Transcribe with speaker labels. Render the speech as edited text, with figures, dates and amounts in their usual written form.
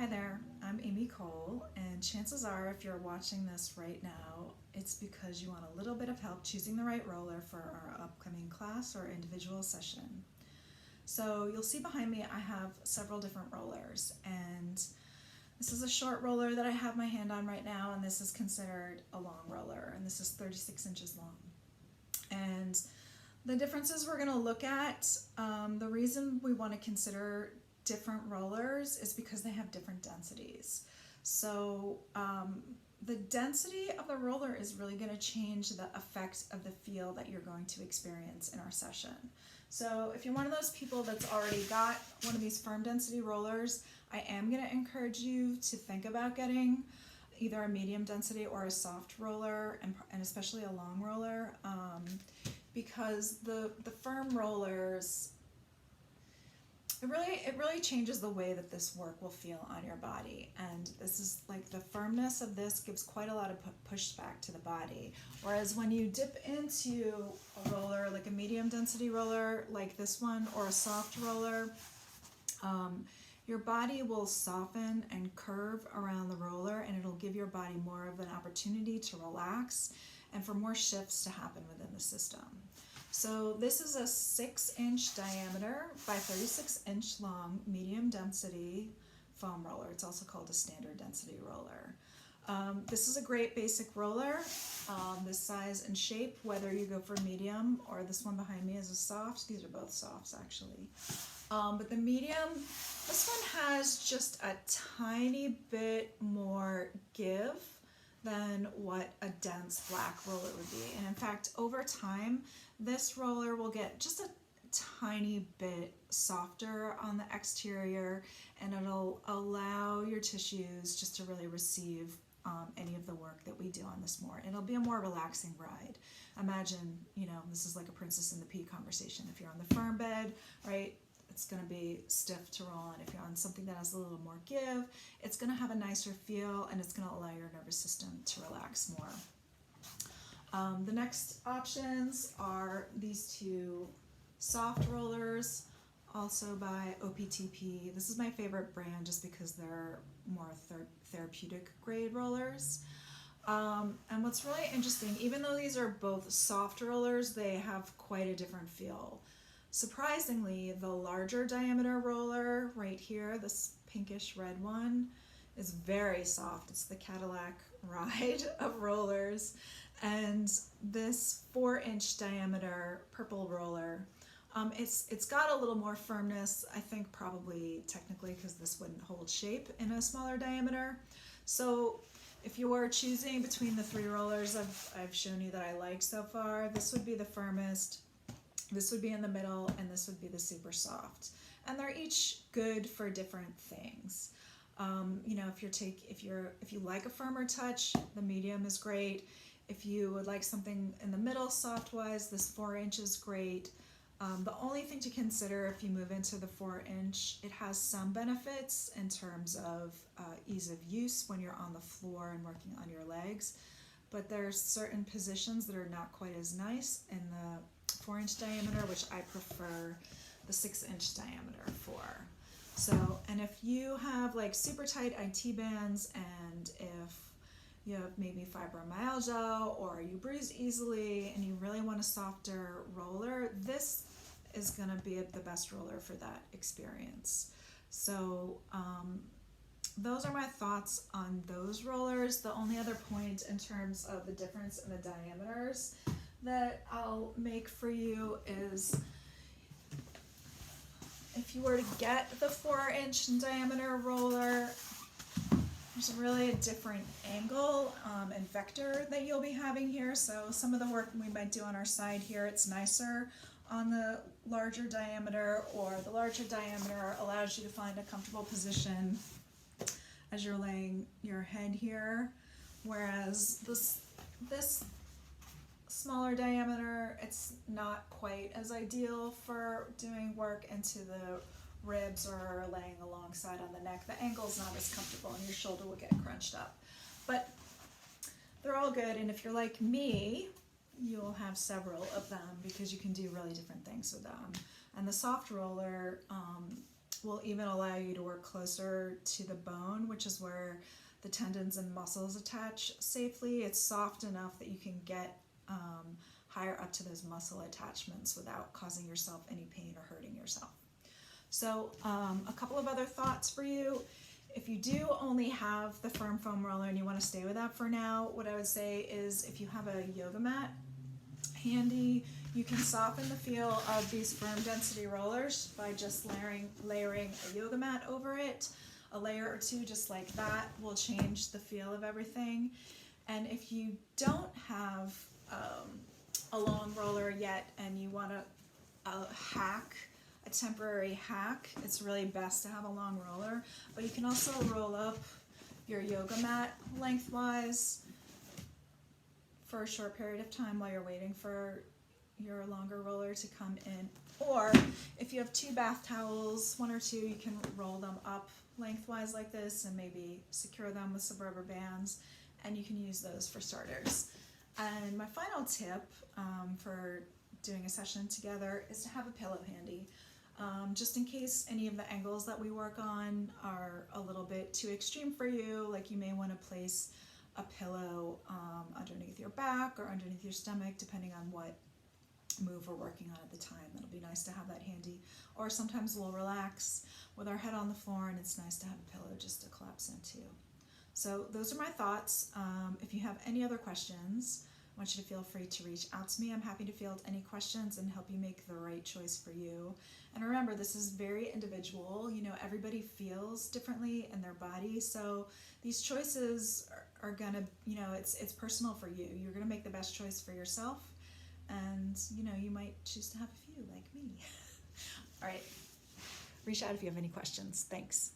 Speaker 1: Hi there, I'm Amy Cole, and chances are if you're watching this right now, it's because you want a little bit of help choosing the right roller for our upcoming class or individual session. So you'll see behind me I have several different rollers, and this is a short roller that I have my hand on right now, and this is considered a long roller, and this is 36 inches long. And the differences we're going to look at, the reason we want to consider different rollers is because they have different densities. So the density of the roller is really going to change the effect of the feel that you're going to experience in our session. So if you're one of those people that's already got one of these firm density rollers, I am going to encourage you to think about getting either a medium density or a soft roller, and especially a long roller, because the firm rollers, it really changes the way that this work will feel on your body. And this is like, the firmness of this gives quite a lot of pushback to the body, whereas when you dip into a roller like a medium density roller like this one, or a soft roller, your body will soften and curve around the roller, and it'll give your body more of an opportunity to relax and for more shifts to happen within the system. So this is a 6-inch diameter by 36-inch long medium density foam roller. It's also called a standard density roller. This is a great basic roller, this size and shape, whether you go for medium or this one behind me is a soft. These are both softs actually. But the medium, this one has just a tiny bit more give than what a dense black roller would be. And in fact, over time, this roller will get just a tiny bit softer on the exterior, and it'll allow your tissues just to really receive any of the work that we do on this more. It'll be a more relaxing ride. Imagine, this is like a Princess and the Pea conversation. If you're on the firm bed, right, it's going to be stiff to roll on. If you're on something that has a little more give, it's going to have a nicer feel, and it's going to allow your nervous system to relax more. The next options are these two soft rollers, also by OPTP. This is my favorite brand just because they're more therapeutic grade rollers. And what's really interesting, even though these are both soft rollers, they have quite a different feel. Surprisingly, the larger diameter roller right here, this pinkish red one, is very soft. It's the Cadillac Ride of rollers. And this 4-inch diameter purple roller, it's got a little more firmness, I think probably technically because this wouldn't hold shape in a smaller diameter. So if you were choosing between the three rollers I've shown you that I like so far, this would be the firmest, this would be in the middle, and this would be the super soft. And they're each good for different things. If you like a firmer touch, the medium is great. If you would like something in the middle soft-wise, this 4-inch is great. The only thing to consider if you move into the 4-inch, it has some benefits in terms of ease of use when you're on the floor and working on your legs, but there's certain positions that are not quite as nice in the 4-inch diameter, which I prefer the 6-inch diameter for. So, and if you have like super tight IT bands, and if you have maybe fibromyalgia or you bruise easily and you really want a softer roller, this is going to be the best roller for that experience. So those are my thoughts on those rollers. The only other point in terms of the difference in the diameters that I'll make for you is, if you were to get the 4-inch diameter roller, there's really a different angle and vector that you'll be having here. So some of the work we might do on our side here, it's nicer on the larger diameter, or the larger diameter allows you to find a comfortable position as you're laying your head here, whereas this smaller diameter, it's not quite as ideal for doing work into the ribs or laying alongside on the neck. The angle's not as comfortable and your shoulder will get crunched up. But they're all good, and if you're like me, you'll have several of them because you can do really different things with them. And the soft roller will even allow you to work closer to the bone, which is where the tendons and muscles attach safely. It's soft enough that you can get higher up to those muscle attachments without causing yourself any pain or hurting yourself. So a couple of other thoughts for you. If you do only have the firm foam roller and you want to stay with that for now, what I would say is if you have a yoga mat handy, you can soften the feel of these firm density rollers by just layering a yoga mat over it. A layer or two just like that will change the feel of everything. And if you don't have a long roller yet and you want a temporary hack, it's really best to have a long roller, but you can also roll up your yoga mat lengthwise for a short period of time while you're waiting for your longer roller to come in. Or if you have 2 bath towels, 1 or 2, you can roll them up lengthwise like this and maybe secure them with some rubber bands, and you can use those for starters. And my final tip for doing a session together is to have a pillow handy. Just in case any of the angles that we work on are a little bit too extreme for you, like you may want to place a pillow underneath your back or underneath your stomach, depending on what move we're working on at the time. It'll be nice to have that handy. Or sometimes we'll relax with our head on the floor and it's nice to have a pillow just to collapse into. So those are my thoughts. If you have any other questions, I want you to feel free to reach out to me. I'm happy to field any questions and help you make the right choice for you. And remember, this is very individual. You know, everybody feels differently in their body. So these choices are gonna, you know, it's personal for you. You're gonna make the best choice for yourself. And, you know, you might choose to have a few like me. All right. Reach out if you have any questions. Thanks.